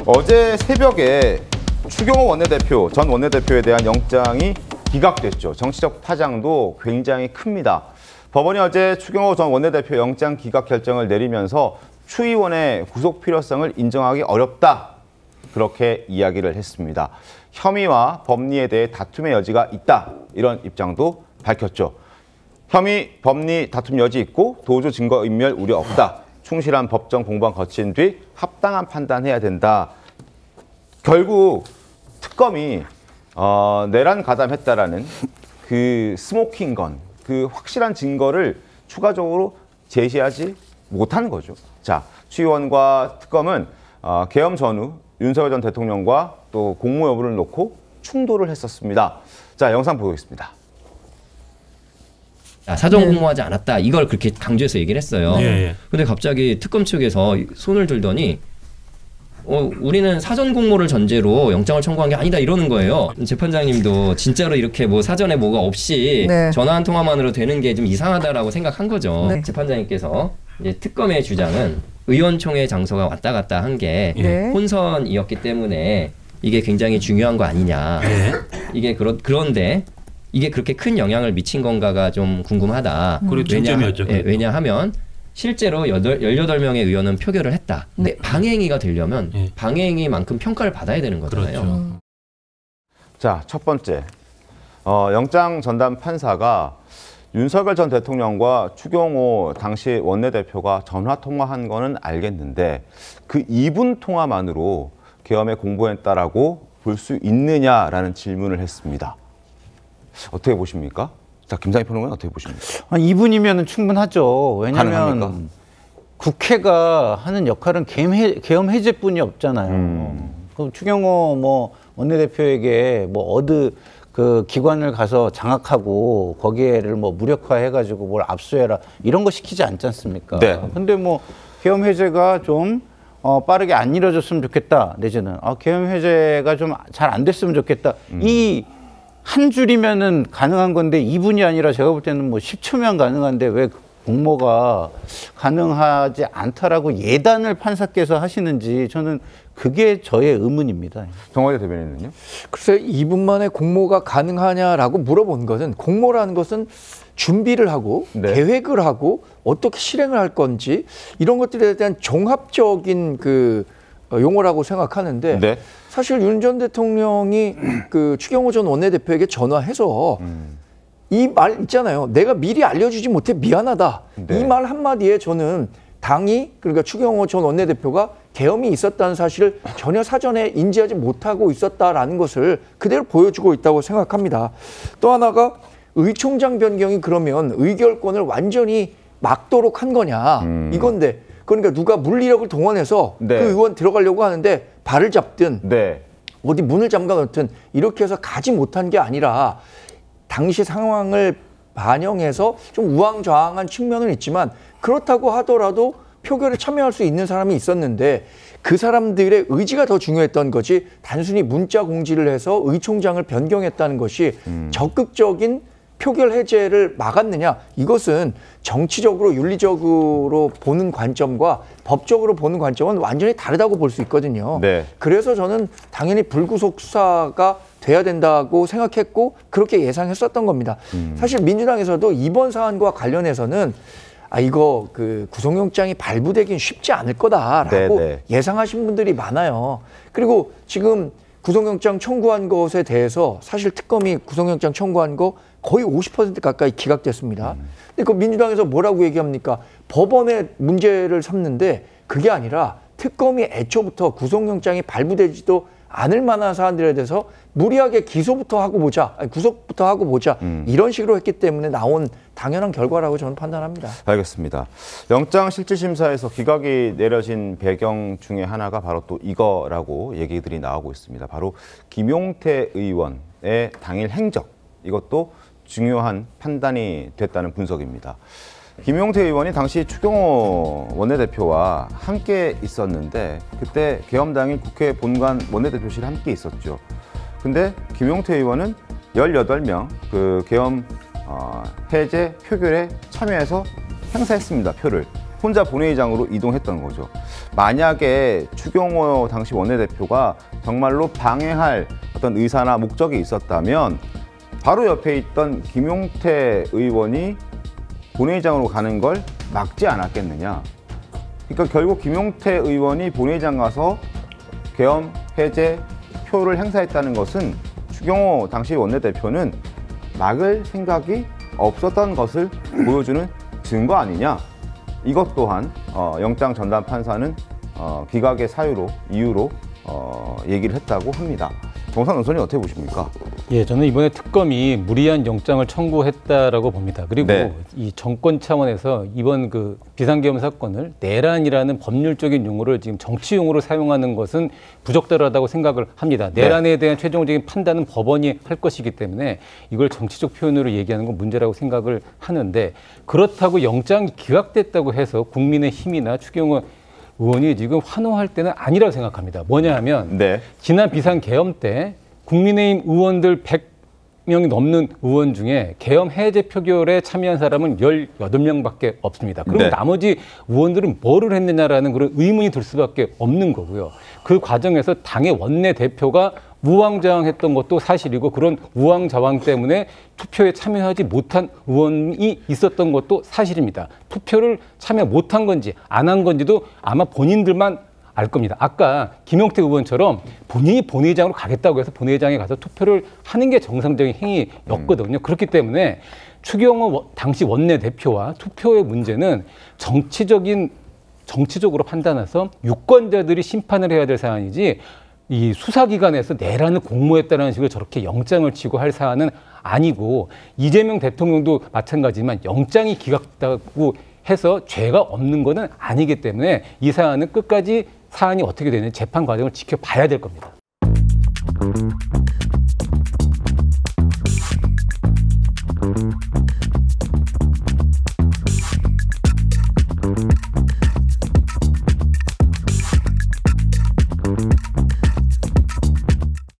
어제 새벽에 추경호 원내대표, 전 원내대표에 대한 영장이 기각됐죠. 정치적 파장도 굉장히 큽니다. 법원이 어제 추경호 전 원내대표 영장 기각 결정을 내리면서 추 의원의 구속 필요성을 인정하기 어렵다. 그렇게 이야기를 했습니다. 혐의와 법리에 대해 다툼의 여지가 있다. 이런 입장도 밝혔죠. 혐의, 법리 다툼 여지 있고 도주 증거 인멸 우려 없다. 충실한 법정 공방 거친 뒤 합당한 판단해야 된다. 결국 특검이 내란 가담했다라는 그 스모킹건, 그 확실한 증거를 추가적으로 제시하지 못한 거죠. 자, 추 의원과 특검은 계엄 전후 윤석열 전 대통령과 또 공모 여부를 놓고 충돌을 했었습니다. 자, 영상 보겠습니다. 사전 공모하지 않았다. 이걸 그렇게 강조해서 얘기를 했어요. 근데 갑자기 특검 측에서 손을 들더니 우리는 사전 공모를 전제로 영장을 청구한 게 아니다 이러는 거예요. 재판장님도 진짜로 이렇게 뭐 사전에 뭐가 없이 전화 한 통화만으로 되는 게 좀 이상하다라고 생각한 거죠. 재판장님께서 이제 특검의 주장은 의원총회 장소가 왔다 갔다 한 게 혼선이었기 때문에 이게 굉장히 중요한 거 아니냐. 이게 그런데 이게 그렇게 큰 영향을 미친 건가가 좀 궁금하다. 왜냐하면 실제로 18명의 의원은 표결을 했다. 근데 방해행위가 되려면 방해행위만큼 평가를 받아야 되는 거잖아요. 그렇죠. 자, 첫 번째. 영장 전담 판사가 윤석열 전 대통령과 추경호 당시 원내대표가 전화 통화한 거는 알겠는데 그 2분 통화만으로 계엄에 공보했다라고 볼 수 있느냐라는 질문을 했습니다. 어떻게 보십니까? 자, 김상희 평론가는 어떻게 보십니까? 2분이면 충분하죠. 왜냐하면 가능합니까? 국회가 하는 역할은 계엄 해제뿐이 없잖아요. 그럼 추경호 원내대표에게 그 기관을 가서 장악하고 거기에를 무력화해가지고 뭘 압수해라 이런 거 시키지 않지 않습니까? 근데 계엄 해제가 좀 빠르게 안 이루어졌으면 좋겠다. 내지는 계엄 해제가 좀 잘 안 됐으면 좋겠다. 이 한 줄이면은 가능한 건데 2분이 아니라 제가 볼 때는 10초면 가능한데 왜 공모가 가능하지 않다라고 예단을 판사께서 하시는지 저는 그게 저의 의문입니다. 정화재 대변인은요? 글쎄 2분 만에 공모가 가능하냐라고 물어본 것은 공모라는 것은 준비를 하고 계획을 하고 어떻게 실행을 할 건지 이런 것들에 대한 종합적인 용어라고 생각하는데 사실 윤 전 대통령이 그 추경호 전 원내대표에게 전화해서 이 말 있잖아요. 내가 미리 알려주지 못해 미안하다. 이 말 한마디에 저는 당이 그러니까 추경호 전 원내대표가 계엄이 있었다는 사실을 전혀 사전에 인지하지 못하고 있었다라는 것을 그대로 보여주고 있다고 생각합니다. 또 하나가 의총장 변경이 그러면 의결권을 완전히 막도록 한 거냐 이건데 그러니까 누가 물리력을 동원해서 그 의원 들어가려고 하는데 발을 잡든 어디 문을 잠가 놓든 이렇게 해서 가지 못한 게 아니라 당시 상황을 반영해서 좀 우왕좌왕한 측면은 있지만 그렇다고 하더라도 표결에 참여할 수 있는 사람이 있었는데 그 사람들의 의지가 더 중요했던 거지 단순히 문자 공지를 해서 의총장을 변경했다는 것이 적극적인 표결 해제를 막았느냐 이것은 정치적으로 윤리적으로 보는 관점과 법적으로 보는 관점은 완전히 다르다고 볼 수 있거든요. 그래서 저는 당연히 불구속 수사가 돼야 된다고 생각했고 그렇게 예상했었던 겁니다. 사실 민주당에서도 이번 사안과 관련해서는 이거 구속영장이 발부되긴 쉽지 않을 거다라고 예상하신 분들이 많아요. 그리고 지금 구속영장 청구한 것에 대해서 사실 특검이 구속영장 청구한 거 거의 50% 가까이 기각됐습니다. 근데 그 민주당에서 뭐라고 얘기합니까? 법원의 문제를 삼는데 그게 아니라 특검이 애초부터 구속영장이 발부되지도 않을 만한 사안들에 대해서 무리하게 기소부터 하고 보자, 구속부터 하고 보자 이런 식으로 했기 때문에 나온 당연한 결과라고 저는 판단합니다. 알겠습니다. 영장 실질심사에서 기각이 내려진 배경 중에 하나가 바로 또 이거라고 얘기들이 나오고 있습니다. 바로 김용태 의원의 당일 행적, 이것도 중요한 판단이 됐다는 분석입니다. 김용태 의원이 당시 추경호 원내대표와 함께 있었는데 그때 계엄 당일 국회 본관 원내대표실에 함께 있었죠. 근데 김용태 의원은 18명 그 계엄 해제 표결에 참여해서 행사했습니다. 표를. 혼자 본회의장으로 이동했던 거죠. 만약에 추경호 당시 원내대표가 정말로 방해할 어떤 의사나 목적이 있었다면 바로 옆에 있던 김용태 의원이 본회의장으로 가는 걸 막지 않았겠느냐. 그러니까 결국 김용태 의원이 본회의장 가서 계엄 해제 표를 행사했다는 것은 추경호 당시 원내대표는 막을 생각이 없었던 것을 보여주는 증거 아니냐. 이것 또한 영장 전담 판사는 기각의 이유로 얘기를 했다고 합니다. 정상 의원님 어떻게 보십니까? 예, 저는 이번에 특검이 무리한 영장을 청구했다라고 봅니다. 그리고 네. 이 정권 차원에서 이번 그 비상계엄 사건을 내란이라는 법률적인 용어를 지금 정치용어로 사용하는 것은 부적절하다고 생각을 합니다. 내란에 대한 최종적인 판단은 법원이 할 것이기 때문에 이걸 정치적 표현으로 얘기하는 건 문제라고 생각을 하는데, 그렇다고 영장이 기각됐다고 해서 국민의힘이나 추경호 의원이 지금 환호할 때는 아니라고 생각합니다. 뭐냐 하면 네. 지난 비상계엄 때 국민의힘 의원들 100명이 넘는 의원 중에 계엄 해제 표결에 참여한 사람은 18명밖에 없습니다. 그럼 네. 나머지 의원들은 뭐를 했느냐라는 그런 의문이 들 수밖에 없는 거고요. 그 과정에서 당의 원내대표가 우왕좌왕했던 것도 사실이고, 그런 우왕좌왕 때문에 투표에 참여하지 못한 의원이 있었던 것도 사실입니다. 투표를 참여 못한 건지 안 한 건지도 아마 본인들만 알 겁니다. 아까 김용태 의원처럼 본인이 본회의장으로 가겠다고 해서 본회의장에 가서 투표를 하는 게 정상적인 행위였거든요. 그렇기 때문에 추경호 당시 원내대표와 투표의 문제는 정치적으로 판단해서 유권자들이 심판을 해야 될 사안이지, 이 수사기관에서 내란을 공모했다는 식으로 저렇게 영장을 치고 할 사안은 아니고, 이재명 대통령도 마찬가지지만 영장이 기각됐다고 해서 죄가 없는 것은 아니기 때문에 이 사안은 끝까지 사안이 어떻게 되는지 재판 과정을 지켜봐야 될 겁니다.